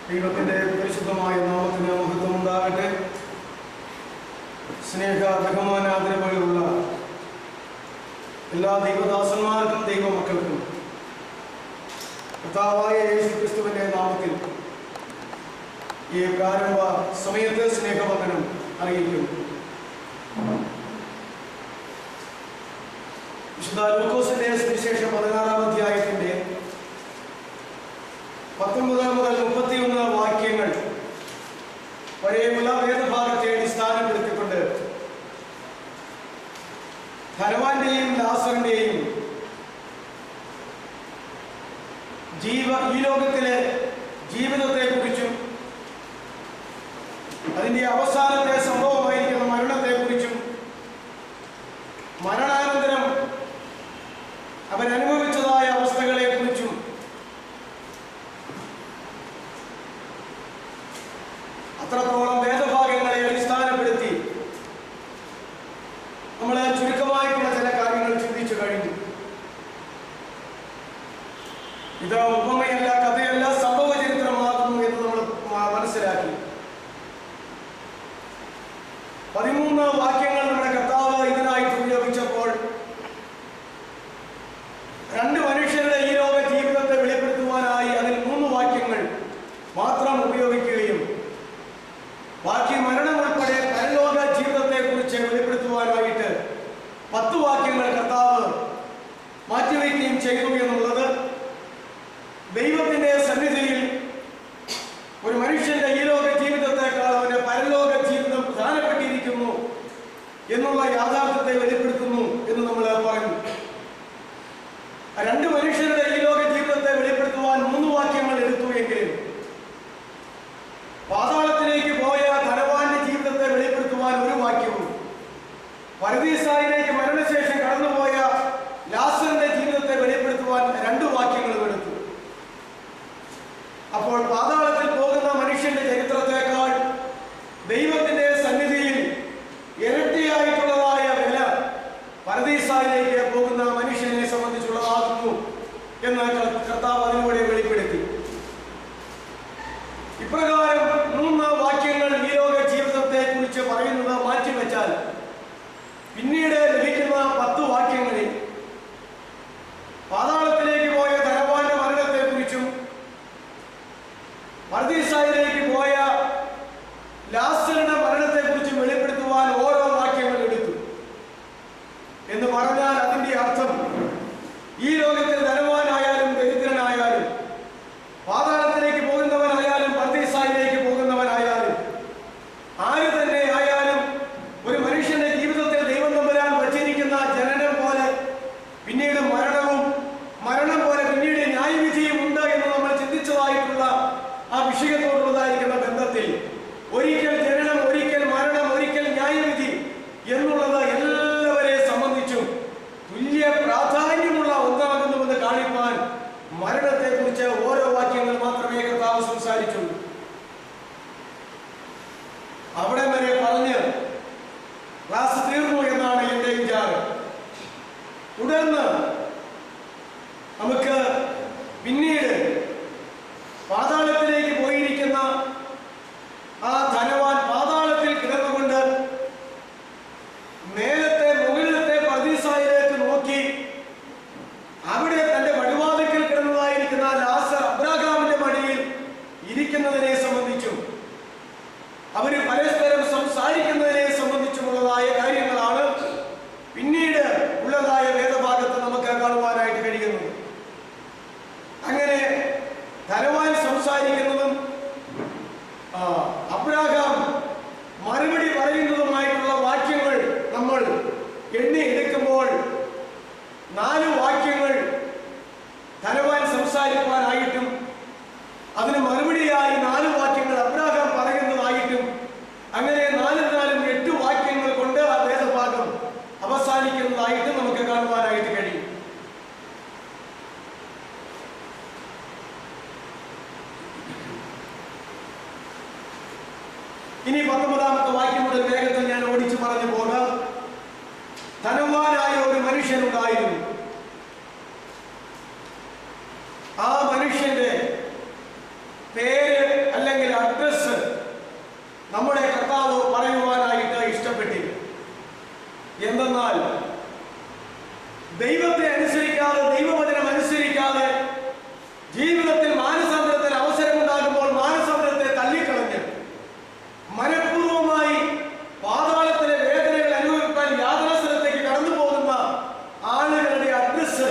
ദൈവത്തിൻ്റെ പരിശുദ്ധമായ നാമത്തിന് മഹത്വം ഉണ്ടാകട്ടെ. സ്നേഹ ബഹുമാനാദരവുകളുള്ള എല്ലാ ദൈവദാസന്മാർക്കും ദൈവമക്കൾക്കും കർത്താവായ യേശുക്രിസ്തുവിൻ്റെ നാമത്തിൽ ഈ പ്രാരംഭ സമയത്ത് സ്നേഹവന്ദനം അറിയിക്കുന്നു. വിശുദ്ധ ലൂക്കോസിന്റെ സുവിശേഷം 16-ാം അധ്യായത്തിന്റെ 19 മുതൽ 31 വാക്യങ്ങൾ വരെയുള്ള വേദഭാഗത്തെ അടിസ്ഥാനപ്പെടുത്തിക്കൊണ്ട് ധനവാന്റെയും ലാസറിന്റെയും ഈ ലോകത്തിലെ ജീവിതത്തെക്കുറിച്ചും അതിൻ്റെ അവസാനത്തെ സംഭവമായിരിക്കുന്ന മരണത്തെക്കുറിച്ചും മരണാനന്തരം അവരനുഭവിച്ചതായ അവസ്ഥകളെക്കുറിച്ചും അത്രത്തോളം വേദഭാഗങ്ങളെ അടിസ്ഥാനപ്പെടുത്തി നമ്മൾ ചുരുക്കമായിട്ടുള്ള ചില കാര്യങ്ങൾ ചിന്തിച്ചു കഴിഞ്ഞു. ഇത് ഉപമയല്ല, കഥയല്ല, സംഭവ ചരിത്രമാകുന്നു എന്ന് നമ്മൾ മനസ്സിലാക്കി. 13 വാക്യങ്ങൾ നമ്മുടെ കർത്താവ് ഇതിനായിട്ട് ഉപയോഗിച്ചപ്പോൾ 2 മനുഷ്യരുടെ ഈ ലോക ജീവിതത്തെ വെളിപ്പെടുത്തുവാനായി അതിൽ 3 വാക്യങ്ങൾ മാത്രം ഉപയോഗിക്കുകയും ബാക്കി മരണം ഉൾപ്പെടെ പരലോക ജീവിതത്തെ കുറിച്ച് വെളിപ്പെടുത്തുവാനായിട്ട് 10 വാക്യങ്ങൾ കർത്താവ് മാറ്റിവെക്കുകയും ചെയ്തു എന്നുള്ളത് ദൈവത്തിന്റെ സന്നിധിയിൽ ഒരു മനുഷ്യന്റെ ഈ ലോക ജീവിതത്തെക്കാൾ അവന്റെ പരലോക ജീവിതം പ്രധാനപ്പെട്ടിരിക്കുന്നു എന്നുള്ള യാഥാർത്ഥ്യത്തെ വെളിപ്പെടുത്തുന്നു എന്ന് നമ്മൾ പറഞ്ഞു. 2 മനുഷ്യരുടെ ഈ ലോക ജീവിതത്തെ വെളിപ്പെടുത്തുവാൻ 3 വാക്യങ്ങൾ എടുത്തു എങ്കിലും പാതാളത്തിലേക്ക് പോയ ധനവാന്റെ ജീവിതത്തെ വെളിപ്പെടുത്തുവാൻ 1 വാക്യവും പരദീസായിലേക്ക് മരണശേഷം കടന്നുപോയ ലാസറിന്റെ ജീവിതത്തെ വെളിപ്പെടുത്തുവാൻ 2 വാക്യങ്ങളും എടുത്തു. അപ്പോൾ പാതാളത്തിൽ പോകുന്ന മനുഷ്യന്റെ ചരിത്രത്തെക്കാൾ ദൈവത്തിന്റെ സന്നിധിയിൽ ഇരട്ടിയായിട്ടുള്ളതായ വില പരദീസായിലേക്ക് പോകുന്ന മനുഷ്യനെ സംബന്ധിച്ചുള്ളതാകുന്നു എന്ന് കർത്താവ് അതിലൂടെ വെളിപ്പെടുത്തി. ഇപ്രകാരം 3 വാക്യങ്ങൾ ഈ ലോക ജീവിതത്തെ കുറിച്ച് പറയുന്നത് മാറ്റിവെച്ചാൽ പിന്നീട് ലഭിക്കുന്ന 10 വാക്യങ്ങളിൽ പാതാളത്തിലേക്ക് പോയ ധനവാന്റെ മരണത്തെക്കുറിച്ചും പർദീസായിലേക്ക് പോയ ലാസറിന്റെ മരണത്തെക്കുറിച്ചും വെളിപ്പെടുത്തുവാൻ ഓരോ വാക്യങ്ങൾ എടുത്തു എന്ന് പറഞ്ഞാൽ അതിന്റെ അർത്ഥം ഈ ലോകത്തിൽ ധനവാനായാലും ദരിദ്രനായാലും പാതാളത്തിലേക്ക് പോകുന്നവനായാലും പർദീസായിലേക്ക് പോകുന്നവനായാലും ആര് തന്നെ ആയാലും ഒരു മനുഷ്യന്റെ ജീവിതത്തിൽ ദൈവം തമ്പുരാൻ വച്ചിരിക്കുന്ന ജനനം പോലെ പിന്നീട് മരണം പോലെ പിന്നീട് ന്യായവിധിയും ഉണ്ട് എന്ന് നമ്മൾ ചിന്തിച്ചതായിട്ടുള്ള ആ വിഷയത്തോടുള്ളതായിരിക്കുന്ന ബന്ധത്തിൽ ഒരിക്കൽ ജനനം, ഒരിക്കൽ മരണം, ഒരിക്കൽ ന്യായവിധി എന്നുള്ളത് എല്ലാവരെ സംബന്ധിച്ചും തുല്യ പ്രാധാന്യമുള്ള ഒന്നാകുന്നുവെന്ന് കാണിപ്പാൻ മരണത്തെക്കുറിച്ച് ഓരോ വാക്യങ്ങൾ മാത്രമേ കർത്താവ് സംസാരിച്ചുള്ളൂ. അവിടെ വരെ പറഞ്ഞ് ക്ലാസ് തീർന്നു എന്നാണ് എൻ്റെ വിചാരം. തുടർന്ന് നമുക്ക് പിന്നീട് പാതാളത്തിലേക്ക് പോയിരിക്കുന്ന ആ ധനവാൻ പാതാളത്തിൽ കിടന്നുകൊണ്ട് മുകളിലത്തെ പർദീസായിലേക്ക് നോക്കി അവിടെ തന്റെ വഴിവാതിക്കൽ കിടന്നതായിരിക്കുന്ന ലാസർ അബ്രാഹാമിന്റെ മടിയിൽ ഇരിക്കുന്നതിനെ സംബന്ധിച്ചും അവര് പരസ്പരം സംസാരിക്കുന്നതിനെ സംബന്ധിച്ചുമുള്ളതായ കാര്യങ്ങളാണ് പിന്നീട് ഉള്ളതായ വേദഭാഗത്ത് നമുക്ക് കാണുവാനായിട്ട് കഴിയുന്നത്. അങ്ങനെ ധനവാൻ സംസാരിക്കുന്നതും അബ്രാഹാം മറുപടി പറയുന്നതുമായിട്ടുള്ള വാക്യങ്ങൾ നമ്മൾ എണ്ണി എടുക്കുമ്പോൾ 4 വാക്യങ്ങൾ ധനവാൻ സംസാരിക്കുവാനായിട്ടും അതിന് മറുപടിയായി 4 വാക്യങ്ങൾ അബ്രാഹാം പറയുന്നതായിട്ടും അങ്ങനെ 8 വാക്യങ്ങൾ കൊണ്ട് ആ വേദഭാഗം അവസാനിക്കുന്നതായിട്ട് നമുക്ക് കാണുവാനായിട്ട് കഴിയും. ഇനി 19-ാമത്തെ വാക്യം മുതൽ വേഗത്തിൽ ഞാൻ ഓടിച്ചു പറഞ്ഞു പോകാം. ധനവാനായ ഒരു മനുഷ്യനുണ്ടായിരുന്നു. ആ മനുഷ്യന്റെ പേര് ദൈവത്തെ അനുസരിക്കാതെ, ദൈവവചനം അനുസരിക്കാതെ ജീവിതത്തിൽ മാനസാന്തരത്തിന് അവസരമുണ്ടാകുമ്പോൾ മാനസാന്തരത്തെ തള്ളിക്കളഞ്ഞ് മനഃപൂർവമായി പാതാളത്തിലെ വേദനകൾ അനുഭവിക്കാൻ യാതനാസ്ഥലത്തേക്ക് കടന്നു പോകുന്ന ആളുകളുടെ അഡ്രസ്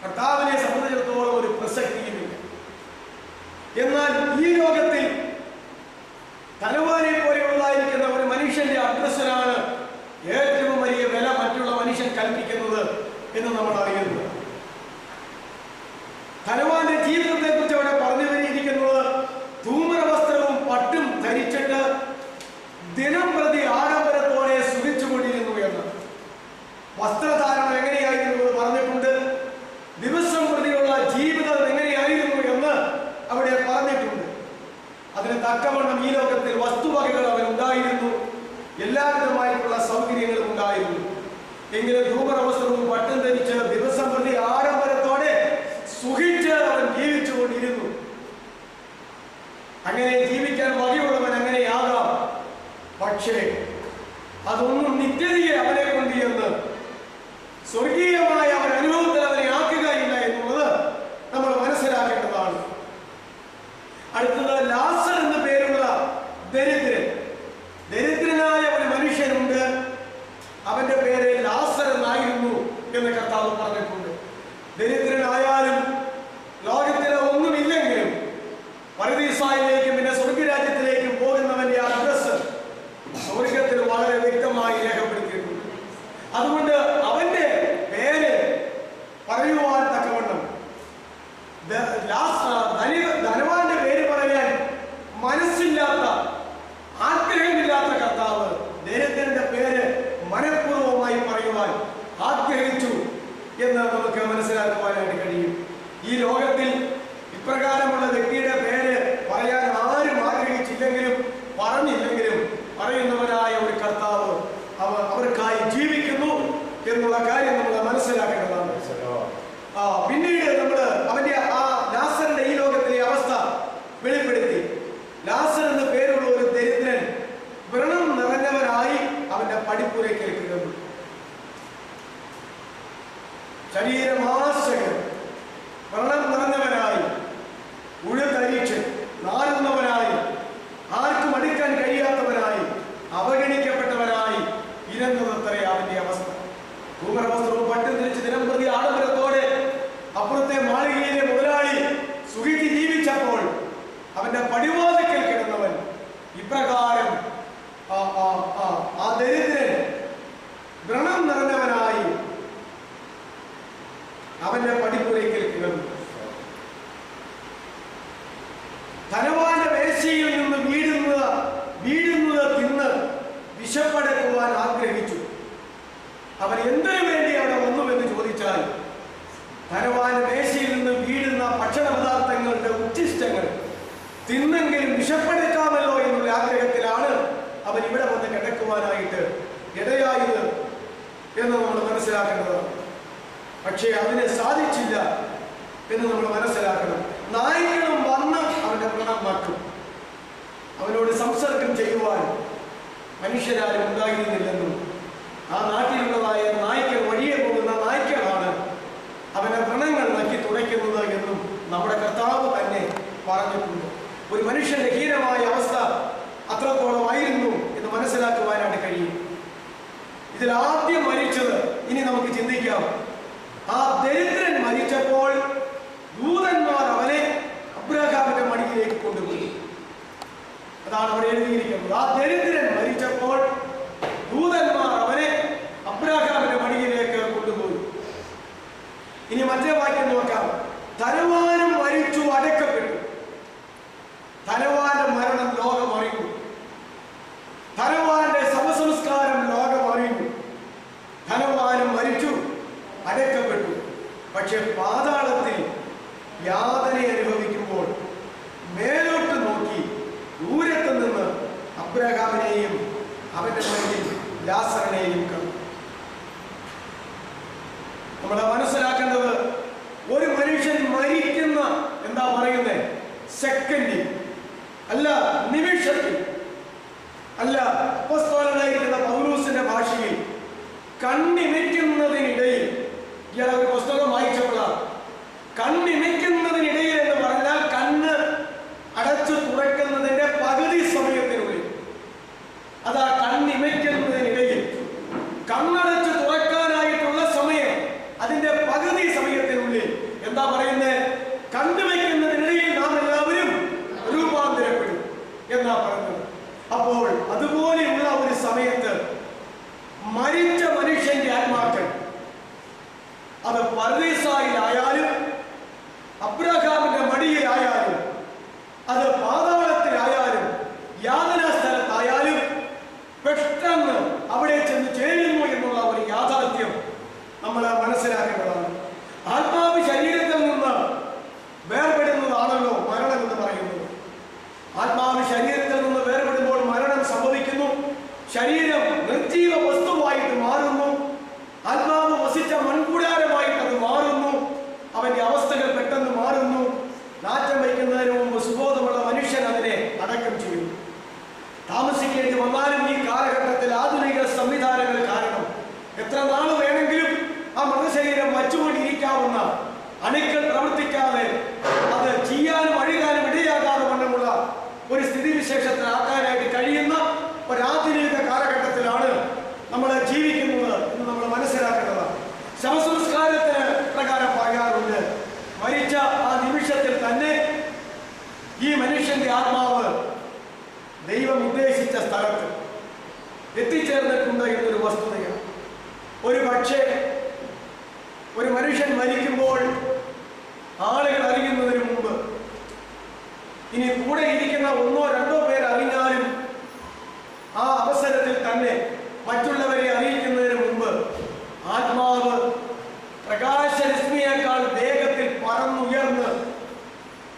കർത്താവിനെ സംബന്ധിച്ചിടത്തോളം ഒരു പ്രസക്തിയുമില്ല. എന്നാൽ ഈ ലോകത്തിൽ ധനവാനെ പോലെയുള്ളതായിരിക്കുന്ന ഒരു മനുഷ്യന്റെ അഡ്രസ്സിനാണ് ഏറ്റവും വലിയ വില മറ്റുള്ള മനുഷ്യൻ കൽപ്പിക്കുന്നത് എന്ന് നമ്മൾ അറിയുന്നത്. ധനവാന്റെ ജീവിതത്തെ കുറിച്ച് അവിടെ പറഞ്ഞു വരിയിരിക്കുന്നത് ധൂമ്ര വസ്ത്രവും പട്ടും ധരിച്ചിട്ട് ദിനം പ്രതി ആഡംബരത്തോടെ സുഖിച്ചുകൊണ്ടിരുന്നു എന്ന്. വസ്ത്രധാരണം എങ്ങനെയായിരുന്നു എന്ന് പറഞ്ഞിട്ടുണ്ട്. ദിവസം പ്രതിയുള്ള ജീവിതം എങ്ങനെയായിരുന്നു എന്ന് അവിടെ പറഞ്ഞിട്ടുണ്ട്. അതിന് തക്കവണ്ണം ഈ ലോകത്തിൽ വസ്തുവകകൾ അവനുണ്ടായിരുന്നു, എല്ലാവിധമായിട്ടുള്ള സൗകര്യങ്ങളും ഉണ്ടായിരുന്നു. എങ്കിലും ധൂമ്ര വസ്ത്രവും പട്ടും ധരിച്ച് ദിവസം പ്രതി ആഡംബരത്തോടെ സുഖിച്ച് അവൻ ജീവിച്ചുകൊണ്ടിരുന്നു. അങ്ങനെ ജീവിക്കാൻ വകയുള്ളവൻ അങ്ങനെയാകാം. പക്ഷേ അതൊന്നും നിത്യതയെ അവനെ കൊണ്ട് എന്ന് സ്വർഗീയമായ അവൻ അനുഭവത്തിൽ അവനെ ആക്കുകയില്ല എന്നുള്ളത് നമ്മൾ മനസ്സിലാക്കേണ്ടതാണ്. അടുത്തത് ലാസർ എന്ന പേരുള്ള ദരിദ്രൻ. ദരിദ്രനായ ഒരു മനുഷ്യനുണ്ട്, അവന്റെ പേര് ലാസർ എന്നായിരുന്നു എന്ന് കർത്താവ് പറഞ്ഞിട്ടുണ്ട്. ദരിദ്രനായാലും ലോകത്തിലെ ഒന്നുമില്ലെങ്കിലും പരദീസായിലേക്കും പിന്നെ സ്വർഗരാജ്യത്തിലേക്കും പോകുന്നവന്റെ അഡ്രസ് സ്വർഗത്തിൽ വളരെ വ്യക്തമായി രേഖപ്പെടുത്തിയിട്ടുണ്ട്. അതുകൊണ്ട് അവന്റെ പേര് പറയുവാൻ തക്കവണ്ണം ധനവാന്റെ പേര് പറയാൻ മനസ്സില്ലാത്ത, ആഗ്രഹമില്ലാത്ത കർത്താവ് ദരിദ്രന്റെ പേര് മനഃപൂർവ്വമായി പറയുവാൻ ആഗ്രഹിച്ചു എന്ന് നമുക്ക് മനസ്സിലാക്കുവാനായിട്ട് കഴിയും. ഈ ലോകത്തിൽ ഇപ്രകാരമുള്ള വ്യക്തിയുടെ പേര് പറയാൻ ആരും ആഗ്രഹിച്ചില്ലെങ്കിലും പറഞ്ഞില്ലെങ്കിലും പറയുന്നവനായ ഒരു കർത്താവ് അവർക്കായി ജീവിക്കുന്നു എന്നുള്ള കാര്യം നമ്മൾ മനസ്സിലാക്കേണ്ടതാണ്. പിന്നീട് നമ്മൾ അവന്റെ ആ ലാസറിന്റെ ഈ ലോകത്തിലെ അവസ്ഥ വെളിപ്പെടുത്തി. ലാസർ എന്ന പേരുള്ള ഒരു ദരിദ്രൻ വ്രണം നിറഞ്ഞവനായി അവന്റെ പടിപ്പുരയ്ക്ക് കിടന്നു. ശരീരമാസകൻ വ്രണം നിറഞ്ഞവനായി, ഉഴുതരിച്ച് നാറുന്നവനായി, ആർക്കും അടുക്കാൻ കഴിയാത്തവനായി, അവഗണിക്കപ്പെട്ടവനായി ഇരുന്നതത്രേ അവന്റെ അവസ്ഥ. ധൂമ്രവസ്ത്രവും പട്ടും ധരിച്ച് ദിനം പ്രതി ആഡംബരത്തോടെ അപ്പുറത്തെ മാളികയിലെ മുതലാളി സുഖിച്ച് ജീവിച്ചപ്പോൾ അവന്റെ പടിവാതിക്കൽ കിടന്നവൻ ഇപ്രകാരം ആ ദരിദ്രൻ വ്രണം നിറഞ്ഞവനായി അവന്റെ പടിപ്പുരയ്ക്കൽ കിടന്നു. ധനവാന്റെ വേശ്യയിൽ നിന്ന് വീഴുന്നത് തിന്ന് വിശപ്പടക്കുവാൻ ആഗ്രഹിച്ചു. അവൻ എന്തിനു വേണ്ടി അവിടെ വന്നുവെന്ന് ചോദിച്ചാൽ ധനവാന്റെ വേശ്യയിൽ നിന്ന് വീഴുന്ന ഭക്ഷണ പദാർത്ഥങ്ങളുടെ ഉച്ഛിഷ്ടങ്ങൾ തിന്നെങ്കിലും വിശപ്പടക്കാമല്ലോ എന്നുള്ള ആഗ്രഹത്തിലാണ് അവൻ ഇവിടെ വന്ന് കിടക്കുവാനായിട്ട് ഇടയായത് എന്ന് നമ്മൾ മനസ്സിലാക്കേണ്ടതാണ്. പക്ഷേ അതിന് സാധിച്ചില്ല എന്ന് നമ്മൾ മനസ്സിലാക്കണം. നായ്ക്കളും വന്ന് അവന്റെ വ്രണം മാറ്റും. അവനോട് സംസർഗം ചെയ്യുവാൻ മനുഷ്യരാരും ഉണ്ടായിരുന്നില്ലെന്നും ആ നാട്ടിലുള്ളതായ നായ്ക്കൾ, വഴിയെ പോകുന്ന നായ്ക്കളാണ് അവന്റെ വ്രണങ്ങൾ നക്കി തുടയ്ക്കുന്നത് എന്നും നമ്മുടെ കർത്താവ് തന്നെ പറഞ്ഞിട്ടുണ്ട്. ഒരു മനുഷ്യന്റെ ഹീനമായ അവസ്ഥ അത്രത്തോളമായിരുന്നു എന്ന് മനസ്സിലാക്കുവാനായിട്ട് കഴിയും. ഇതിൽ ആദ്യം മരിച്ചത്, ഇനി നമുക്ക് ചിന്തിക്കാം, ആ ദരിദ്രൻ മരിച്ചപ്പോൾ ദൂതന്മാർ അവനെ അബ്രഹാമിന്റെ മടിയിലേക്ക് കൊണ്ടുപോയി. അതാണ് അവിടെ എഴുതിയിരിക്കുന്നത്. ആ ദരിദ്രൻ മരിച്ചപ്പോൾ ദൂതന്മാർ അവനെ അബ്രഹാമിന്റെ മടിയിലേക്ക് കൊണ്ടുപോയി. ഇനി മറ്റേ വാക്യം നോക്കാം. ധനവാനും മരിച്ചു, അടക്കപ്പെട്ടു. ധനവാന്റെ മരണം ലോകം അറിഞ്ഞു. ധനവാന്റെ ശവസംസ്കാരം ലോകം അറിഞ്ഞു. ധനവാനും മരിച്ചു, അടക്കപ്പെട്ടു. പക്ഷെ പാതാളത്തിൽ യാതന അനുഭവിക്കുമ്പോൾ മേലോട്ട് നോക്കി ദൂരത്ത് നിന്ന് അബ്രഹാമിനെയും അവന്റെ മകൻ ലാസറിനെയും കണ്ടു. നമ്മൾ മനസ്സിലാക്കേണ്ടത്, ഒരു മനുഷ്യൻ മരിക്കുന്ന എന്താ പറയുന്നത്, സെക്കൻഡിൽ അല്ല, നിമിഷത്തിൽ അല്ല. അപ്പോസ്തലനായിരിക്കുന്ന പൗലോസിന്റെ ഭാഷയിൽ കണ്ണിമയ്ക്കുന്നതിനിടയിൽ, ഇയാൾ ഒരു പുസ്തകം വായിച്ചപ്പോഴാണ് കണ്ണിമയ്ക്കുന്നതിനിടയിൽ എന്ന് പറഞ്ഞാൽ കണ്ണ് അടച്ചു തുറക്കുന്നതിന്റെ പകുതി സമയത്തിനുള്ളിൽ, അതാ കണ്ണിമയ്ക്കുന്നതിനിടയിൽ, കണ്ണടച്ച് തുറക്കാനായിട്ടുള്ള സമയം, അതിന്റെ പകുതി സമയത്തിനുള്ളിൽ എന്താ പറയുന്നത്? കണ്ണുവയ്ക്കുന്നതിനിടയിൽ നാം എല്ലാവരും രൂപാന്തരപ്പെടും എന്നാ പറഞ്ഞത്. അപ്പോൾ അതുപോലെയുള്ള ഒരു സമയത്ത് മരിച്ച മനുഷ്യന്റെ ആത്മാക്കൾ, അത് പർദീസായിലായാലും അബ്രഹാമിന്റെ മടിയിലായാലും അത് പാതാളത്തിലായാലും യാതനാ സ്ഥലത്തായാലും പെട്ടെന്ന് അവിടെ ചെന്ന് ചേരുന്നു എന്നുള്ള ഒരു യാഥാർത്ഥ്യം നമ്മൾ മനസ്സിലാക്കേണ്ടതാണ്. ആത്മാവ് ശരീരത്തിൽ നിന്ന് വേർപെടുന്നതാണല്ലോ മരണം എന്ന് പറയുന്നത്. ആത്മാവ് ശരീരത്തിൽ നിന്ന് വേർപെടുമ്പോൾ മരണം സംഭവിക്കുന്നു. ശരീരം നിർജീവ വസ്തുവായിട്ട് മാറുന്നു. ആത്മാവ് വസിച്ച മൺകൂടാരമായിട്ട് അത് മാറുന്നു. അവന്റെ അവസ്ഥകൾ പെട്ടെന്ന് മാറുന്നു. നാറ്റം വയ്ക്കുന്നതിന് മുമ്പ് സുബോധമുള്ള മനുഷ്യൻ അതിനെ അടക്കം ചെയ്യുന്നു. താമസിക്കേണ്ടി വന്നാലും ഈ കാലഘട്ടത്തിൽ ആധുനിക സംവിധാനങ്ങൾ കാരണം എത്ര നാൾ വേണമെങ്കിലും ആ മൃതശരീരം വച്ചുകൊണ്ടിരിക്കാവുന്ന, അണുക്കൾ പ്രവർത്തിക്കാതെ അത് ചെയ്യാനും അഴുകാനും ഇടയാകാതെ വണ്ണമുള്ള ഒരു സ്ഥിതിവിശേഷത്തിലാക്കാനായിട്ട് കഴിയുന്ന ഒരാധുനിക കാലഘട്ടത്തിലാണ് നമ്മൾ ജീവിക്കുന്നത് എന്ന് നമ്മൾ മനസ്സിലാക്കേണ്ടതാണ്. ശവസംസ്കാരത്തിന് പ്രകാരം പറയാറുണ്ട്, മരിച്ച ആ നിമിഷത്തിൽ തന്നെ ഈ മനുഷ്യന്റെ ആത്മാവ് ദൈവം ഉദ്ദേശിച്ച സ്ഥലത്ത് എത്തിച്ചേർന്നിട്ടുണ്ട് എന്നൊരു വസ്തുതയാണ്. ഒരു പക്ഷേ ഒരു മനുഷ്യൻ മരിക്കുമ്പോൾ ആളുകൾ അറിയുന്നതിന് മുമ്പ്, ഇനി കൂടെ ഇരിക്കുന്ന ഒന്നോ രണ്ടോ പേർ അറിഞ്ഞാലും ആ അവസരത്തിൽ തന്നെ മറ്റുള്ളവരെ അറിയിക്കുന്നതിന് മുമ്പ് ആത്മാവ് പ്രകാശരശ്മിയേക്കാൾ വേഗത്തിൽ പറന്നുയർന്ന്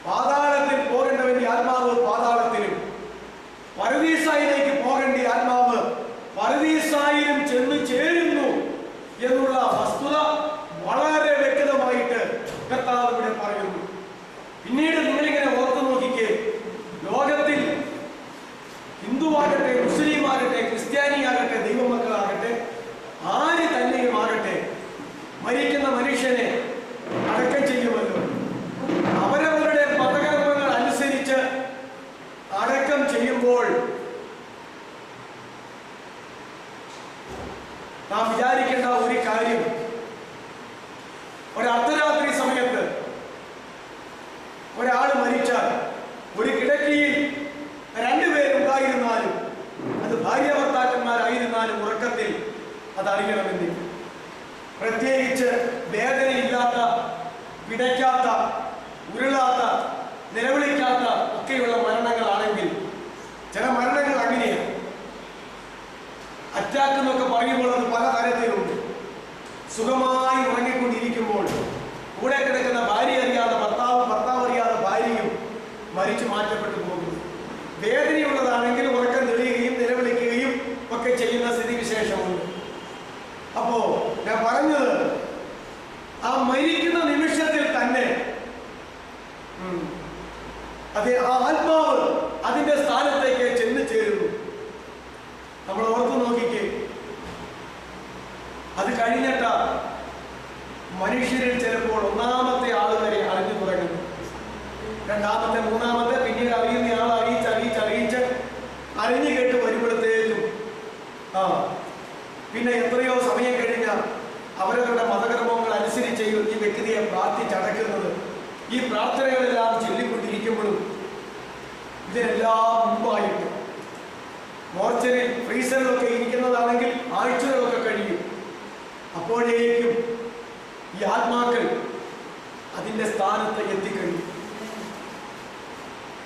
പാതാളത്തിൽ പോകേണ്ടവന്റെ ആത്മാവ് പാതാളത്തിലും, പരദീസായിലേക്ക് പോകേണ്ട ആത്മാവ് പരദീസായിലും ചെന്ന് ചേരുന്നു എന്നുള്ള വസ്തുത വളരെ വ്യക്തമായിട്ട് കർത്താവ് ഇവിടെ പറയുന്നു. പിന്നീട് നിങ്ങളിങ്ങനെ ഓർത്തു നോക്കിക്കേ, ലോകത്തിൽ ഹിന്ദുവാകട്ടെ, മുസ്ലിമാകട്ടെ, ക്രിസ്ത്യാനിയാകട്ടെ, ദൈവമക്കളാകട്ടെ, ആര് തന്നെയും ആകട്ടെ, മരിക്കുന്ന മനുഷ്യനെ അടക്കം ചെയ്യുമല്ലോ. അവരവരുടെ മതകർമ്മങ്ങൾ അനുസരിച്ച് അടക്കം ചെയ്യുമ്പോൾ നാം വിചാരിക്കേണ്ട ഒരു കാര്യം, ഒരു അർദ്ധരാത്രി സമയത്ത് ഒരാൾ മരിച്ചാൽ ഒരു കിടക്കയിൽ രണ്ടുപേരുണ്ടായിരുന്നാലും, അത് ഭാര്യ ഭർത്താക്കന്മാരായിരുന്നാലും ഉറക്കത്തിൽ അതറിയണമെന്നില്ല. പ്രത്യേകിച്ച് വേദനയില്ലാത്ത, പിടയ്ക്കാത്ത, ഉരുളാത്ത, നിലവിളിക്കാത്ത ഒക്കെയുള്ള മരണങ്ങളാണെങ്കിൽ, ചില മരണങ്ങൾ അങ്ങനെയാണ്. അറ്റാക്ക് എന്നൊക്കെ പറയുമ്പോൾ അത് പല തരത്തിലുണ്ട്. സുഖമായി ഉറങ്ങിക്കൊണ്ടിരിക്കുമ്പോൾ കൂടെ കിടക്കുന്ന ഭാര്യ അറിയാതെ ഭർത്താവും, ഭർത്താവ് അറിയാതെ ഭാര്യയും മരിച്ചു മാറ്റപ്പെട്ടു പോകുന്നു. വേദനയുള്ളതാണെങ്കിൽ ഉറക്കം തെളിയുകയും നിലവിളിക്കുകയും ഒക്കെ ചെയ്യുന്ന സ്ഥിതിവിശേഷമുണ്ട്. അപ്പോ ഞാൻ പറഞ്ഞത്, ആ മരിക്കുന്ന നിമിഷത്തിൽ തന്നെ അത് ആ ആത്മാവ് അതിന്റെ സ്ഥാനത്തേക്ക് ചെന്ന് ചേരുന്നു. നമ്മൾ ഓർത്തു നോക്കിക്കേ, അത് കഴിഞ്ഞിട്ട് മനുഷ്യരിൽ ചിലപ്പോൾ ഒന്നാമത്തെ ആള് വരെ അറിഞ്ഞു തുടങ്ങുന്നു, രണ്ടാമത്തെ, മൂന്നാമത്തെ, പിന്നീട് അറിയുന്ന ആൾ അറിയിച്ച് അറിഞ്ഞു കേട്ട് വരുമ്പോഴത്തേക്കും പിന്നെ എത്രയോ സമയം കഴിഞ്ഞ അവരവരുടെ മതകർമ്മങ്ങൾ അനുസരിച്ച് ഈ വ്യക്തിയെ പ്രാർത്ഥിച്ചടക്കുന്നത്, ഈ പ്രാർത്ഥനകളെല്ലാം ചൊല്ലിക്കൊണ്ടിരിക്കുമ്പോഴും ഇതിനെല്ലാം മുമ്പായിട്ട് മോർച്ചറിൽ ഫ്രീസറിലൊക്കെ ഇരിക്കുന്നതാണെങ്കിൽ ആഴ്ചകളൊക്കെ കഴിയും. അപ്പോഴേക്കും ഈ ആത്മാക്കൾ അതിൻ്റെ സ്ഥാനത്ത് എത്തിക്കഴിഞ്ഞു.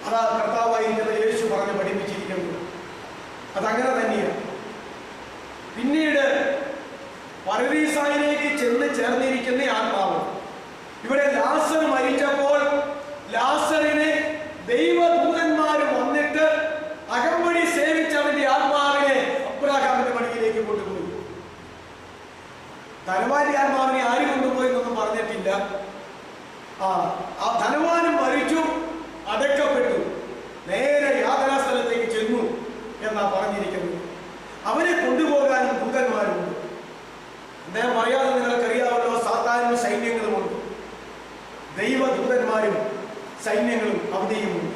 അതാ കർത്താവായിരിക്കുന്ന യേശു പറഞ്ഞ് പഠിപ്പിച്ചിരിക്കുന്നത്. അതങ്ങനെ തന്നെയാണ്. പിന്നീട് പരദീസായിലേക്ക് ചെന്ന് ചേർന്നിരിക്കുന്ന ആത്മാവ്, ഇവിടെ ലാസർ മരിച്ചപ്പോൾ ലാസറിനെ ദൈവദൂതന്മാർ വന്നിട്ട് അകമ്പടി സേവിച്ചവന്റെ ആത്മാവിനെ അബ്രഹാമിന്റെ മടിയിലേക്ക് കൊണ്ടുപോയി. ധനവാന്റെ ആത്മാവിനെ ആര് കൊണ്ടുപോയി എന്നൊന്നും പറഞ്ഞിട്ടില്ല. ആ ധനവാനും മരിച്ചു, അടക്കപ്പെട്ടു, നേരെ യാതനാ സ്ഥലത്തേക്ക് ചെന്നു എന്നാ പറഞ്ഞിരിക്കുന്നത്. അവരെ കൊണ്ടുപോകാനും ദൂതന്മാരുണ്ട്. അദ്ദേഹം പറയാതെ നിങ്ങൾക്കറിയാമല്ലോ, സാത്താനും സൈന്യങ്ങളുമുണ്ട്, ദൈവദൂതന്മാരും സൈന്യങ്ങളും അവിടെയുമുണ്ട്.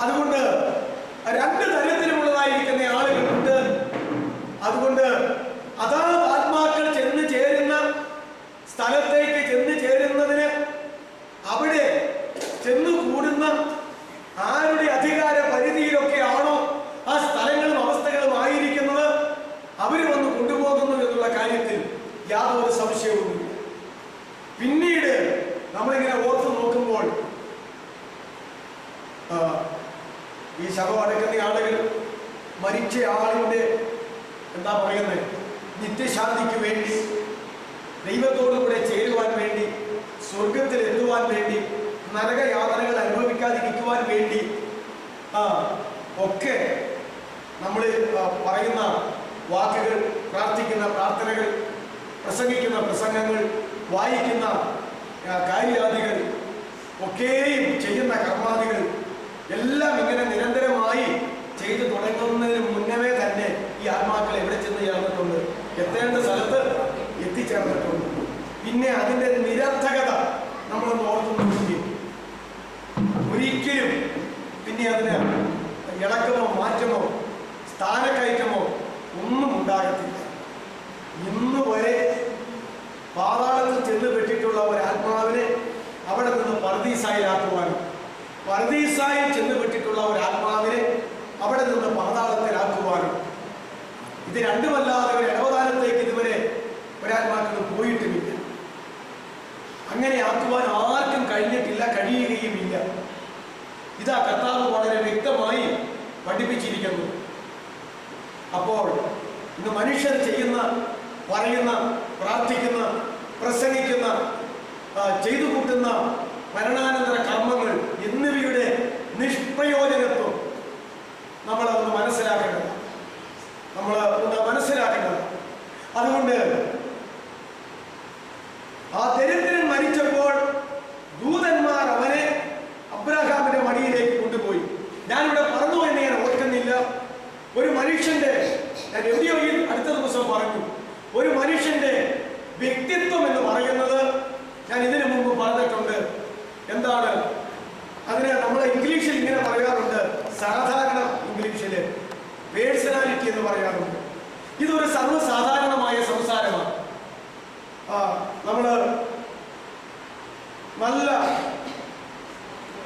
അതുകൊണ്ട് രണ്ട് തരത്തിലുമുള്ളതായിരിക്കുന്ന ആളുകളുണ്ട്. അതുകൊണ്ട് അതാത് ആത്മാക്കൾ ചെന്ന് ചേരുന്ന സ്ഥലത്തേക്ക് ചെന്ന് ചേരുന്നതിന് അവിടെ ചെന്നു കൂടുന്ന ആരുടെ അധികാര പരിധിയിലൊക്കെയാണോ ആ സ്ഥലങ്ങളും അവസ്ഥകളും ആയിരിക്കുന്നത്, അവർ വന്ന് കൊണ്ടുപോകുന്നു എന്നുള്ള കാര്യത്തിൽ യാതൊരു സംശയവുമില്ല. പിന്നീട് നമ്മളിങ്ങനെ ഓർത്തു നോക്കുമ്പോൾ ഈ ശവം അടക്കുന്ന ആളുകൾ മരിച്ച ആളിന്റെ എന്താ പറയുന്നത്, നിത്യശാന്തിക്ക് വേണ്ടി, ദൈവത്തോടു കൂടെ ചേരുവാൻ വേണ്ടി, സ്വർഗത്തിൽ എത്തുവാൻ വേണ്ടി, നരകയാതനകൾ അനുഭവിക്കാതിരിക്കുവാൻ വേണ്ടി ഒക്കെ നമ്മൾ പറയുന്ന വാക്കുകൾ, പ്രാർത്ഥിക്കുന്ന പ്രാർത്ഥനകൾ, പ്രസംഗിക്കുന്ന പ്രസംഗങ്ങൾ, വായിക്കുന്ന കാര്യാദികൾ, ഒക്കെയും ചെയ്യുന്ന കർമാദികൾ എല്ലാം ഇങ്ങനെ നിരന്തരമായി ചെയ്തു തുടങ്ങുന്നതിന് മുന്നമേ തന്നെ ഈ ആത്മാക്കൾ എവിടെ ചെന്ന് ചേർന്നിട്ടുണ്ട്, എത്തേണ്ട സ്ഥലത്ത് എത്തിച്ചേർന്നിട്ടുണ്ട്. പിന്നെ അതിൻ്റെ നിരർത്ഥകത നമ്മളൊന്ന് ഓർത്തുണ്ടെങ്കിൽ ഒരിക്കലും പിന്നെ അതിന് ഇളക്കമോ മാറ്റമോ സ്ഥാനക്കയറ്റമോ ഒന്നും ഉണ്ടാകത്തില്ല. ഇന്ന് വരെ പാതാളത്തിൽ ചെന്ന് പെട്ടിട്ടുള്ള ഒരു ആത്മാവിനെ അവിടെ നിന്ന് പർദീസായിലാക്കുവാനും, പർദീസായിൽ ചെന്ന് പെട്ടിട്ടുള്ള ഒരു ആത്മാവിനെ അവിടെ നിന്ന് പാതാളത്തിലാക്കുവാനും, ഇത് രണ്ടുമല്ലാതെ ഒരു ഇടവകാലത്തേക്ക് ഇതുവരെ ഒരാത്മാക്കൾ പോയിട്ടുമില്ല. അങ്ങനെ ആക്കുവാൻ ആർക്കും കഴിഞ്ഞിട്ടില്ല, കഴിയുകയുമില്ല. ഇതാ കർത്താവ് വളരെ വ്യക്തമായി പഠിപ്പിച്ചിരിക്കുന്നു. അപ്പോൾ ഇന്ന് മനുഷ്യർ ചെയ്യുന്ന, പറയുന്ന, പ്രാർത്ഥിക്കുന്ന, പ്രസംഗിക്കുന്ന, ചെയ്തു കൂട്ടുന്ന മരണാനന്തര കർമ്മങ്ങൾ എന്നിവയുടെ നിഷ്പ്രയോജനത്വം നമ്മളതൊന്ന് മനസ്സിലാക്കേണ്ടത്, അതുകൊണ്ട് ആ ദരിദ്രൻ മരിച്ചപ്പോൾ ദൂതന്മാർ അവനെ അബ്രഹാമിന്റെ മടിയിലേക്ക് കൊണ്ടുപോയി. ഞാനിവിടെ പറഞ്ഞു എന്ന് ഞാൻ ഓർക്കുന്നില്ല. ഒരു മനുഷ്യന്റെ, ഞാൻ എവിടെയോ ഈ അടുത്ത ദിവസം പറഞ്ഞു, ഒരു മനുഷ്യന്റെ വ്യക്തിത്വം എന്ന് പറയുന്നത് ഞാൻ ഇതിനു മുമ്പ് പറഞ്ഞിട്ടുണ്ട്. എന്താണ് അതിന് നമ്മൾ ഇംഗ്ലീഷിൽ ഇങ്ങനെ പറയാറുണ്ട്, സാധാരണ ഇംഗ്ലീഷില് പേഴ്സണാലിറ്റി എന്ന് പറയാറുണ്ട്. ഇതൊരു സർവ്വസാധാരണമായ സംസാരമാണ്. നമ്മള് നല്ല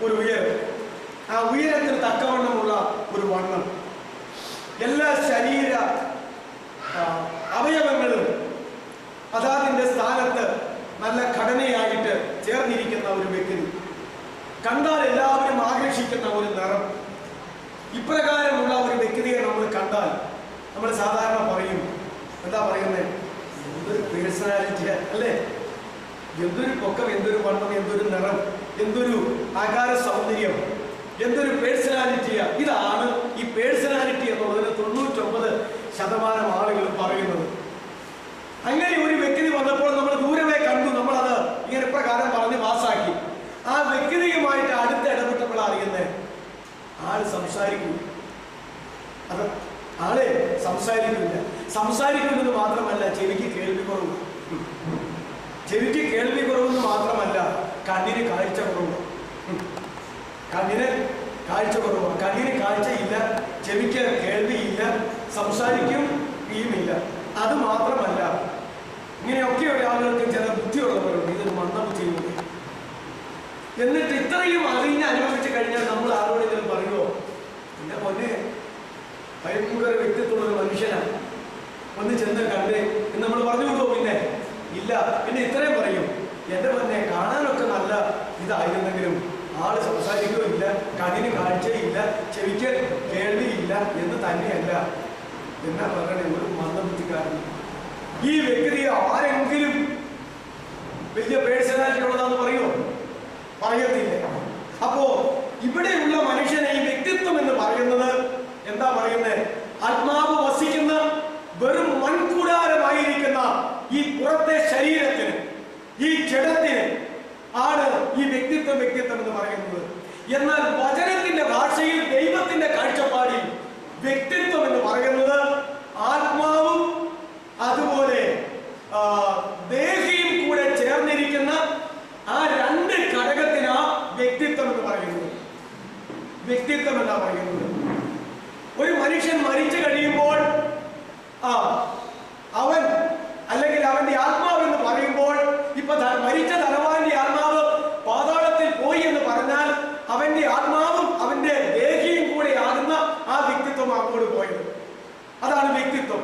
ഒരു ഉയരം, ആ ഉയരത്തിന് തക്കവണ്ണമുള്ള ഒരു വണ്ണം, എല്ലാ ശരീര അവയവങ്ങളും അതാതിൻ്റെ സ്ഥാനത്ത് നല്ല ഘടനയായിട്ട് ചേർന്നിരിക്കുന്ന ഒരു വ്യക്തി, കണ്ടാൽ എല്ലാവരും ആകർഷിക്കുന്ന ഒരു നിറം, ഇപ്രകാരമുള്ള ഒരു വ്യക്തിയെ നമ്മൾ കണ്ടാൽ നമ്മൾ സാധാരണ പറയും, എന്താ പറയുന്നത്, എന്തൊരു പേഴ്സണാലിറ്റി അല്ലേ, എന്തൊരു പൊക്കം, എന്തൊരു വണ്ണം, എന്തൊരു നിറം, എന്തൊരു ആകാര സൗന്ദര്യം, എന്തൊരു പേഴ്സണാലിറ്റിയാ. ഇതാണ് ഈ പേഴ്സണാലിറ്റി എന്നുള്ളതിന് 99% ആളുകൾ പറയുന്നത്. അങ്ങനെ ഒരു വ്യക്തി വന്നപ്പോൾ നമ്മൾ ദൂരമേ കണ്ടു, നമ്മളത് ഇങ്ങനെ പ്രകാരം പറഞ്ഞ് പാസ്സാക്കി. ആ വ്യക്തിയുമായിട്ട് അടുത്ത് ഇടപെട്ടപ്പോൾ അറിയുന്നത് ആള് സംസാരിക്കും, അത് ആളെ സംസാരിക്കുന്നത് മാത്രമല്ല, ചെവിക്ക് കേൾവി കുറവ്, ചെവിക്ക് മാത്രമല്ല, കണ്ണിന് കാഴ്ച കുറവ്, കണ്ണിന് കാഴ്ചയില്ല, ചെവിക്ക് കേൾവിയില്ല, സംസാരിക്കുകയുമില്ല. അത് മാത്രമല്ല, ഇങ്ങനെയൊക്കെ ഒരാളുകൾക്ക് ചില ബുദ്ധിയുള്ളവരുണ്ട്, ഇതൊരു മന്ദബുദ്ധിയുണ്ട്. എന്നിട്ട് ഇത്രയും അറിഞ്ഞ് അനുഭവിച്ചു കഴിഞ്ഞാൽ നമ്മൾ ആരോടെങ്കിലും പറയുമോ, പിന്നെ പൊന്നെ ഭയങ്കര വ്യക്തിത്വമുള്ള മനുഷ്യനാണ്, ഒന്ന് ചെന്ന് കണ്ടേ എന്ന് നമ്മൾ പറഞ്ഞു വിടുമോ? പിന്നെ ഇല്ല. പിന്നെ ഇത്രയും പറയും, എൻ്റെ പൊന്നെ കാണാനൊക്കെ നല്ല ഇതായിരുന്നെങ്കിലും ആള് സംസാരിക്കുകയില്ല, കണ്ണിന് കാഴ്ചയില്ല, ചെവിക്ക് കേൾവിയില്ല എന്ന് തന്നെയല്ല. എന്നാ പറയണേ, ഒരു മന്ദബുദ്ധിക്കാരൻ. ഈ വ്യക്തിയെ ആരെങ്കിലും വലിയ പേഴ്സണാലിറ്റി ഉള്ളതാന്ന് പറയുമോ? പറയത്തില്ല. അപ്പോ ഇവിടെയുള്ള മനുഷ്യനെ ഈ വ്യക്തിത്വം എന്ന് പറയുന്നത് എന്താ പറയുന്നത്? ആത്മാവ് വസിക്കുന്ന വെറും മൺകൂടാരമായിരിക്കുന്ന ഈ പുറത്തെ ശരീരത്തിന്, ഈ ജഡത്തിന് ആണ് ഈ വ്യക്തിത്വം എന്ന് പറയുന്നത്. എന്നാൽ വചനത്തിന്റെ ഭാഷയിൽ, ദൈവത്തിന്റെ കാഴ്ചപ്പാടിൽ വ്യക്തിത്വം എന്ന് പറയുന്നത് ആത്മാവും അതുപോലെ വ്യക്തിത്വം എന്നാ പറയുന്നത്. ഒരു മനുഷ്യൻ മരിച്ചു കഴിയുമ്പോൾ അവൻ അല്ലെങ്കിൽ അവന്റെ ആത്മാവ് എന്ന് പറയുമ്പോൾ, ഇപ്പൊ മരിച്ച ധനവാന്റെ ആത്മാവ് പാതാളത്തിൽ പോയി എന്ന് പറഞ്ഞാൽ അവന്റെ ആത്മാവും അവന്റെ ദേഹിയും കൂടെ ആകുന്ന ആ വ്യക്തിത്വം അങ്ങോട്ട് പോയത്. അതാണ് വ്യക്തിത്വം.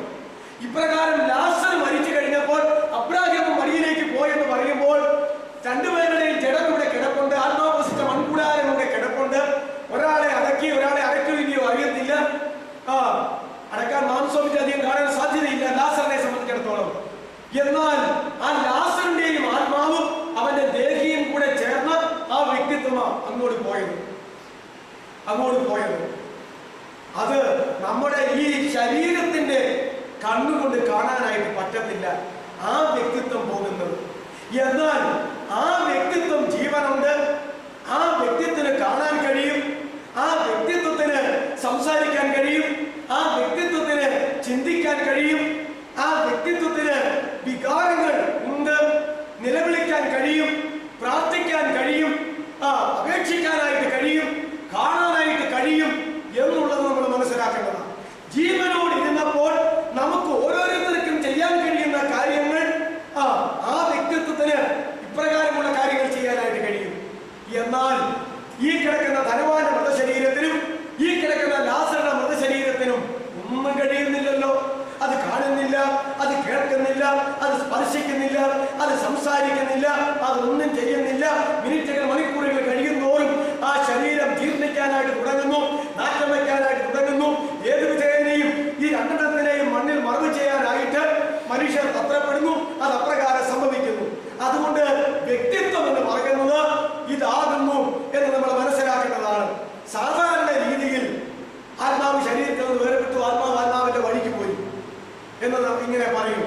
ഇപ്രകാരം ലാസർ മരിച്ചു കഴിഞ്ഞപ്പോൾ അബ്രാഹാമും മറിയയിലേക്ക് പോയെന്ന് പറയുമ്പോൾ രണ്ടുപേരുടെയും ജഡം ഇവിടെ കിടപ്പുണ്ട്, ആത്മാവസിച്ച മൺകൂടാരം ഇവിടെ കിടപ്പുണ്ട്. ഒരാളെ അടക്കി ഒരാളെ അടയ്ക്കുകയോ അറിയത്തില്ല. അടക്കാൻ മാംസോമിച്ച് അധികം കാണാൻ സാധ്യതയില്ല ലാസറിനെ സംബന്ധിച്ചിടത്തോളം. എന്നാൽ ആ ലാസറിന്റെയും ആത്മാവും അവന്റെ ദേഹിയും കൂടെ ചേർന്ന് ആ വ്യക്തിത്വമാണ് അങ്ങോട്ട് പോയത്. അത് നമ്മുടെ ഈ ശരീരത്തിന്റെ കണ്ണുകൊണ്ട് കാണാനായിട്ട് പറ്റത്തില്ല ആ വ്യക്തിത്വം പോകുന്നത്. എന്നാൽ ആ വ്യക്തിത്വം ജീവനുണ്ട്, ആ വ്യക്തിത്വത്തിന് കാണാൻ കഴിയും, ആ വ്യക്തിത്വത്തിന് സംസാരിക്കാൻ കഴിയും, ആ വ്യക്തിത്വത്തിന് ചിന്തിക്കാൻ കഴിയും, ആ വ്യക്തിത്വത്തിന് വികാരങ്ങൾ ഉണ്ട്, നിലവിളിക്കാൻ കഴിയും, പ്രാർത്ഥിക്കാൻ കഴിയും, അപേക്ഷിക്കാനായിട്ട് കഴിയും, കാണാനായിട്ട് കഴിയും എന്നുള്ളത് നമ്മൾ മനസ്സിലാക്കേണ്ടതാണ്. ജീവനോട് ഇരുന്നപ്പോൾ നമുക്ക് ഓരോരുത്തർക്കും ചെയ്യാൻ കഴിയുന്ന കാര്യങ്ങൾ ആ വ്യക്തിത്വത്തിന് ഇപ്രകാരമുള്ള കാര്യങ്ങൾ ചെയ്യാനായിട്ട് കഴിയും. എന്നാൽ ഈ കിടക്കുന്ന ധനവാന്റെ മൃതശരീരത്തിനും ഈ കിടക്കുന്ന ലാസറുടെ മൃതശരീരത്തിനും ഒന്നും കഴിയുന്നില്ലല്ലോ. അത് കാണുന്നില്ല, അത് കേൾക്കുന്നില്ല, അത് സ്പർശിക്കുന്നില്ല, അത് സംസാരിക്കുന്നില്ല, അതൊന്നും ചെയ്യുന്നില്ല. മിനിറ്റുകൾ മണിക്കൂറുകൾ കഴിയുന്നോറും ആ ശരീരം ജീർണിക്കാനായിട്ട് തുടങ്ങുന്നു, നാറ്റം വയ്ക്കാനായിട്ട് തുടങ്ങുന്നു. ഏത് വിധേനയും ഈ രണ്ടെണ്ണത്തിനെയും മണ്ണിൽ മറവ് ചെയ്യാനായിട്ട് മനുഷ്യർ തത്രപ്പെടുന്നു. അത് അപ്രകാരം സംഭവിക്കുന്നു. അതുകൊണ്ട് വ്യക്തിത്വം എന്ന് പറയുന്നത് ഇതാകുന്നു എന്ന് നമ്മൾ മനസ്സിലാക്കേണ്ടതാണ്. സാധാരണ രീതിയിൽ ആത്മാവ് ശരീരത്തിൽ നിന്ന് വേർപെട്ടു, ആത്മാവിന്റെ വഴിക്ക് പോയി എന്ന് ഇങ്ങനെ പറയും.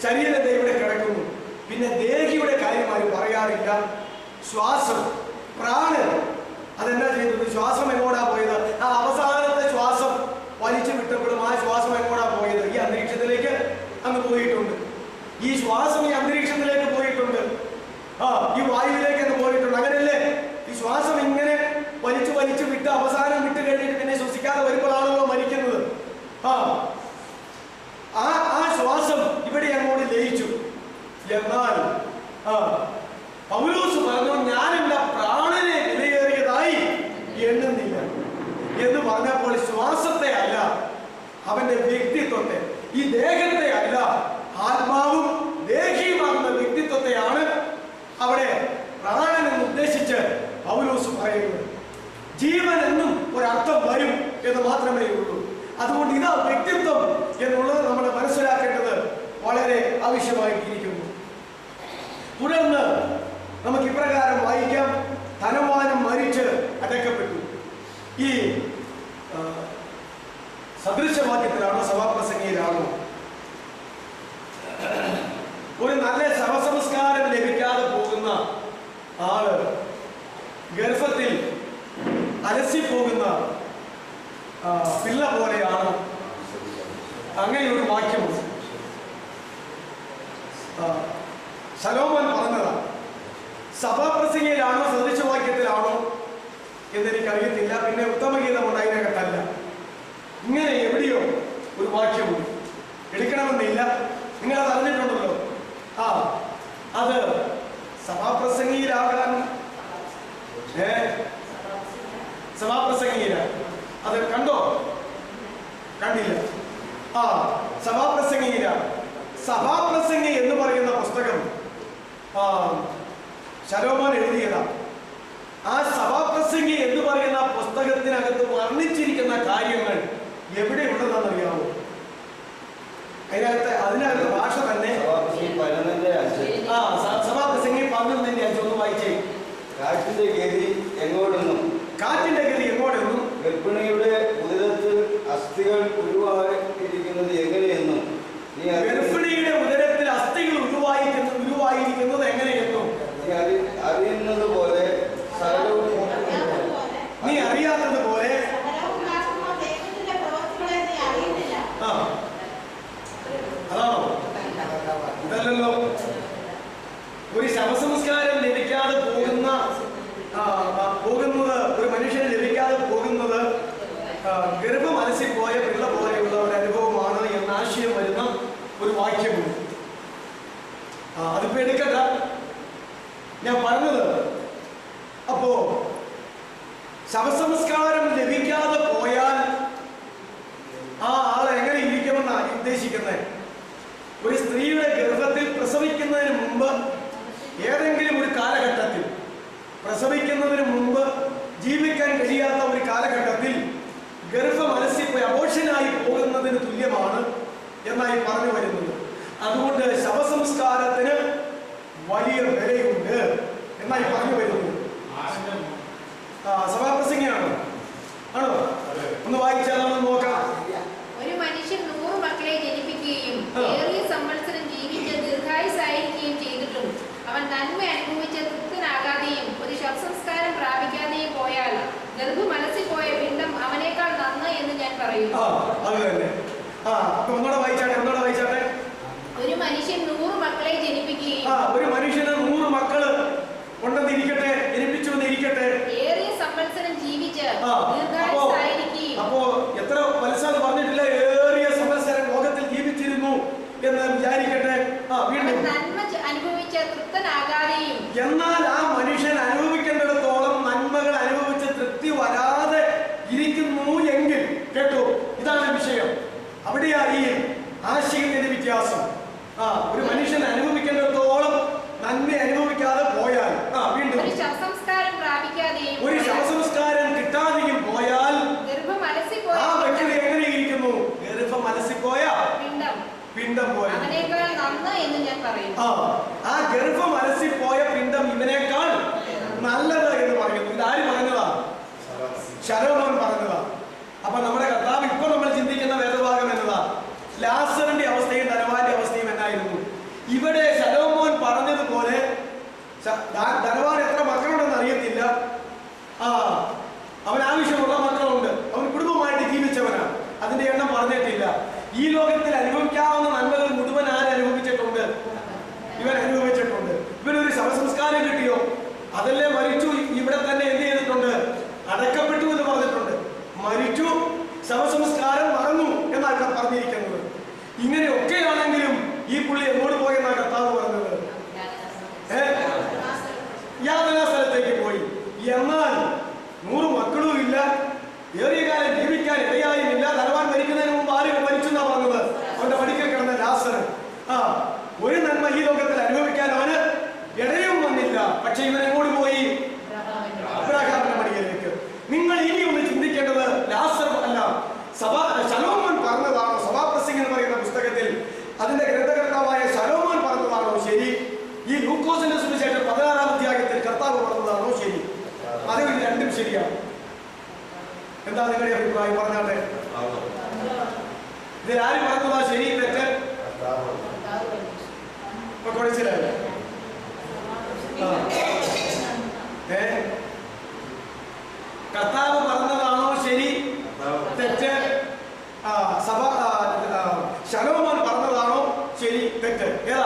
ശരീരത്തെ ഇവിടെ കിടക്കുന്നു. പിന്നെ ദേഹിയുടെ കാര്യം ആരും പറയാറില്ല. ശ്വാസം, പ്രാണൻ, അതെന്നാ ചെയ്യുന്നത്? ശ്വാസം എങ്ങോട്ടാ പോയത്? ആ അവസാനത്തെ ശ്വാസം വലിച്ചു വിട്ടപ്പോഴും ആ ശ്വാസം എങ്ങോട്ടാ പോയത്? ഈ അന്തരീക്ഷത്തിലേക്ക് അങ്ങ് പോയിട്ടുണ്ട്. ഈ ശ്വാസം ഈ അന്തരീക്ഷത്തിലേക്ക് പോയിട്ടുണ്ട്, ഈ വായുവിലേക്ക് അങ്ങ് പോയിട്ടുണ്ട്. അങ്ങനെയല്ലേ? ഈ ശ്വാസം ഇങ്ങനെ വലിച്ചു വിട്ട് അവസാനം വിട്ട് കഴിഞ്ഞിട്ട് പിന്നെ ശ്വസിക്കാതെ വരുമ്പോഴാണല്ലോ മരിക്കുന്നത്. ആ ശ്വാസം ഇവിടെ അങ്ങോട്ട് ലയിച്ചു. എന്നാൽ പൗലോസ് പറഞ്ഞു, ഞാൻ എന്റെ പ്രാണനെ വിലയേറിയതായി എണ്ണുന്നില്ല എന്ന് പറഞ്ഞപ്പോൾ ശ്വാസത്തെ അല്ല, അവന്റെ വ്യക്തിത്വത്തെ, ഈ ദേഹത്തെ അല്ല, ആത്മാവും ദേഹിയുമാകുന്ന വ്യക്തിത്വത്തെയാണ് അവിടെ പ്രാണനെന്ന് ഉദ്ദേശിച്ച് പൗലോസ് പറയുന്നത്. ജീവൻ എന്നും ഒരർത്ഥം വരും എന്ന് മാത്രമേ ഉള്ളൂ. അതുകൊണ്ട് ഇതാ വ്യക്തിത്വം എന്നുള്ളത് നമ്മൾ മനസ്സിലാക്കേണ്ടത് വളരെ ആവശ്യമായിരിക്കുന്നു. തുടർന്ന് നമുക്ക് ഇപ്രകാരം വായിക്കാം, ധനവാനും മരിച്ച് അടക്കപ്പെട്ടു. ഈ സദൃശവാക്യത്തിലാണോ സഭാപ്രസംഗിയിലാണോ? ഒരു നല്ല ശവസംസ്കാരം ലഭിക്കാതെ പോകുന്ന ആള് ഗർഭത്തിൽ അലസിപ്പോകുന്ന പിള്ള പോലെയാണ്. അങ്ങനെ ഒരു വാക്യമുണ്ട്. ശലോമോൻ പറഞ്ഞതാണ്. സഭാപ്രസംഗിയിലാണോ സദൃശവാക്യത്തിലാണോ എന്നെനിക്കറിയത്തില്ല. പിന്നെ ഉത്തമഗീതമുണ്ട്, അതിനകത്തല്ല. ഇങ്ങനെ എവിടെയോ ഒരു വാക്യമുണ്ട്, എടുക്കണമെന്നില്ല. നിങ്ങളത് അറിഞ്ഞിട്ടുണ്ടല്ലോ. അത് സഭാപ്രസംഗിയിലാകാൻ സഭാപ്രസംഗിയില അത് കണ്ടോ? കണ്ടില്ല. സഭാപ്രസംഗിയില. സഭാപ്രസംഗി എന്ന് പറയുന്ന പുസ്തകം ശലോമോൻ എഴുതിയതാണ്. ആ സഭാപ്രസംഗി എന്ന് പറയുന്ന പുസ്തകത്തിനകത്ത് വർണ്ണിച്ചിരിക്കുന്ന കാര്യങ്ങൾ എവിടെ ഉണ്ടെന്നറിയാമോ? അതിനകത്ത് ഭാഷ തന്നെ സഭാപ്രസംഗി 11:5 ഒന്ന് വായിച്ചേ. കാറ്റിന്റെ ഗതി എങ്ങോട്ടെന്നും ഗർഭിണിയുടെ ഉദരത്തിൽ അസ്ഥികൾ ഉരുവായിരിക്കുന്നത് എങ്ങനെയെന്നും ഗർഭിണിയുടെ ഉദരത്തിൽ അസ്ഥികൾ ഉരുവായിരിക്കുന്നത് എങ്ങനെയെന്നും അറിയുന്നത് പോലെ നീ അറിയാത്തത് പോലെ അതാണോ? ഇതല്ലല്ലോ. ഒരു ശവസംസ്കാരം ലഭിക്കാതെ പോകുന്നത്, ഒരു മനുഷ്യന് ലഭിക്കാതെ പോകുന്നത് അതിപ്പോ എടുക്കണ്ട, ഞാൻ പറഞ്ഞത്. അപ്പോ ശവസംസ്കാരം ലഭിക്കാതെ പോയാൽ ആ ആൾ എങ്ങനെ ഇരിക്കുമെന്നാണ് ഉദ്ദേശിക്കുന്നത്. ഒരു സ്ത്രീയുടെ ഗർഭത്തിൽ പ്രസവിക്കുന്നതിന് മുമ്പ്, ഏതെങ്കിലും ഒരു കാലഘട്ടത്തിൽ, പ്രസവിക്കുന്നതിന് മുമ്പ് ജീവിക്കാൻ കഴിയാത്ത ഒരു കാലഘട്ടത്തിൽ ഗർഭം അലസിപ്പോയി അബോർഷനായി പോകുന്നതിന് തുല്യമാണ് എന്നായി പറഞ്ഞു വരുന്നത്. അതുകൊണ്ട് ശവസംസ്കാരത്തിന് വലിയ വിലയുണ്ട് എന്നായി പറഞ്ഞു വരുന്നത്. സഭാപ്രസംഗിയാണോ? ആണോ? ഒന്ന് വായിച്ചാൽ നമ്മൾ നോക്കാം. ഒരു മനുഷ്യൻ 100 മക്കളെ ജനിപ്പിക്കുകയും ഏറിയ സംവത്സരം ജീവിച്ച് ദീർഘായുസ്സായിരിക്കുകയും ചെയ്തിട്ടും അവൻ നന്മ അനുഭവിച്ച തൃപ്തനാകാതെയും ഒരു ശവസംസ്കാരം പ്രാപിക്കാതെയും പോയാൽ ഗർഭം അലസിപ്പോയ പിണ്ഡം അവനേക്കാൾ നന്ന് എന്ന് ഞാൻ പറയുന്നു. ഒരു മനുഷ്യൻ 100 മക്കളെ ജനിപ്പിക്കുകയും ഒരു മനുഷ്യന് 100 മക്കള് ഉണ്ടെന്നിരിക്കട്ടെ, ജനിപ്പിച്ചുവെന്നിരിക്കട്ടെ, ഏറിയ സംവത്സരം ജീവിച്ച് ദീർഘായുസ്സായിരിക്കുകയും. അപ്പോ എത്ര വത്സരം പറഞ്ഞിട്ടില്ല, ഏറിയ സംവത്സരം ലോകത്തിൽ ജീവിച്ചിരുന്നു എന്ന് വിചാരിക്കട്ടെ. വീണ്ടും നന്മ അനുഭവിച്ച തൃപ്തനാകാതെയും. എന്നാൽ ആ മനുഷ്യൻ അനുഭവിക്കേണ്ടിടത്തോളം നന്മകൾ അനുഭവിച്ച് തൃപ്തി വരാതെ ഇരിക്കുന്നു എങ്കിൽ, കേട്ടോ, ഇതാണ് വിഷയം. അവിടെയാ ഈ ആശയത്തിന്റെ വ്യത്യാസം. ഒരു മനുഷ്യൻ അനുഭവിക്കേണ്ടിടത്തോളം നന്മ അനുഭവിക്കാതെ പോയാൽ, വീണ്ടും ഒരു ശവസംസ്കാരം പ്രാപിക്കാതെയും, ഒരു ശവസംസ്കാരം കിട്ടാതെയും പോയാൽ ഗർഭം അലസിപ്പോയ ആ വ്യക്തി എങ്ങനെ ഇരിക്കുന്നു? ഗർഭം അലസിപ്പോയ പിണ്ഡം പോയ അവനേക്കാൾ നന്ന് എന്ന് ഞാൻ പറയുന്നു. ആ ഗർഭം അലസിപ്പോയ പിണ്ഡം ഇവനേക്കാൾ നല്ലത് എന്ന് പറയുന്നു. ഇതാര് പറഞ്ഞതാ? ശലോമോൻ പറഞ്ഞതാ. അപ്പൊ നമ്മുടെ കർത്താവ് ഇപ്പൊ നമ്മൾ ചിന്തിക്കുന്ന വേദഭാഗം എന്നതാ, ലാസറിന്റെ അവസ്ഥയും ധനവാന്റെ അവസ്ഥയും എന്നായിരുന്നു. ഇവിടെ ശലോമോൻ പറഞ്ഞതുപോലെ ധനവാൻ എത്ര മക്കളുണ്ടെന്ന് അറിയത്തില്ല. അവൻ ആവശ്യമുള്ള മക്കളുണ്ട്, അവൻ കുടുംബമായിട്ട് ജീവിച്ചവനാണ്, അതിന്റെ എണ്ണം പറഞ്ഞിട്ടില്ല. ഈ ലോകത്തിൽ അനുഭവിക്കാവുന്ന നന്മകൾ മുഴുവൻ ആര് അനുഭവിച്ചിട്ടുണ്ട്? ഇവൻ അനുഭവിച്ചിട്ടുണ്ട്. ഇവനൊരു ശവസംസ്കാരം കിട്ടിയോ? അതല്ലേ മരിച്ചു, ഇവിടെ തന്നെ എന്ത് ചെയ്തിട്ടുണ്ട്? അടക്കപ്പെട്ടു എന്ന് പറഞ്ഞിട്ടുണ്ട്. മരിച്ചു, ശവസംസ്കാരം മറന്നു എന്നാണ് ഇവിടെ പറഞ്ഞിരിക്കുന്നത്. ഇങ്ങനെയൊക്കെയാണെങ്കിലും ഈ പുള്ളി എങ്ങോട്ട് പോയെന്നാണ് കർത്താവ് പറഞ്ഞത്? യാതനാ സ്ഥലത്തേക്ക് പോയി. എന്നാൽ 100 മക്കളും ഇല്ല, ഏറിയ കാലം ജീവിക്കാൻ ഇടയായുമില്ല. ധനവാൻ മരിക്കുന്നതിന് മുമ്പ് ആര് മരിച്ചു എന്നാ പറഞ്ഞത്? അവന്റെ പടിക്കൽ കിടന്ന ലാസർ. ഒരു നന്മ ഈ ലോകത്തിൽ അനുഭവിക്കാൻ അവന് ഇടയും വന്നില്ല. പക്ഷെ ഇവൻ എങ്ങോട്ട് പോയി? അബ്രഹാമിന്റെ പടിയിലേക്ക്. നിങ്ങൾ ഇനി ഒന്ന് ചിന്തിക്കേണ്ടത് ലാസർ അല്ല, ശലോമോൻ പറഞ്ഞതാണോ? സഭാപ്രസംഗം എന്ന് പറയുന്ന പുസ്തകത്തിൽ അതിന്റെ ഗ്രന്ഥകർത്താവായ ശലോമോൻ പറഞ്ഞതാണോ ശരി? ഈ ലൂക്കോസിന്റെ സുവിശേഷം 16-ാം അധ്യായത്തിൽ കർത്താവ് പറഞ്ഞതാണോ ശരി? അത് ഇത് രണ്ടും ശരിയാണ്. എന്താ നിങ്ങളുടെ അഭിപ്രായം? പറഞ്ഞാട്ടെ. ഇതിൽ ആര് പറഞ്ഞതാ ശരി തെറ്റ്? ഇപ്പൊ കൊടുത്തില്ലല്ലേ? കർത്താവ് പറഞ്ഞതാണോ ശരി തെറ്റ്? ശലോമോൻ പറഞ്ഞതാണോ ശരി തെറ്റ്? ഏതാ?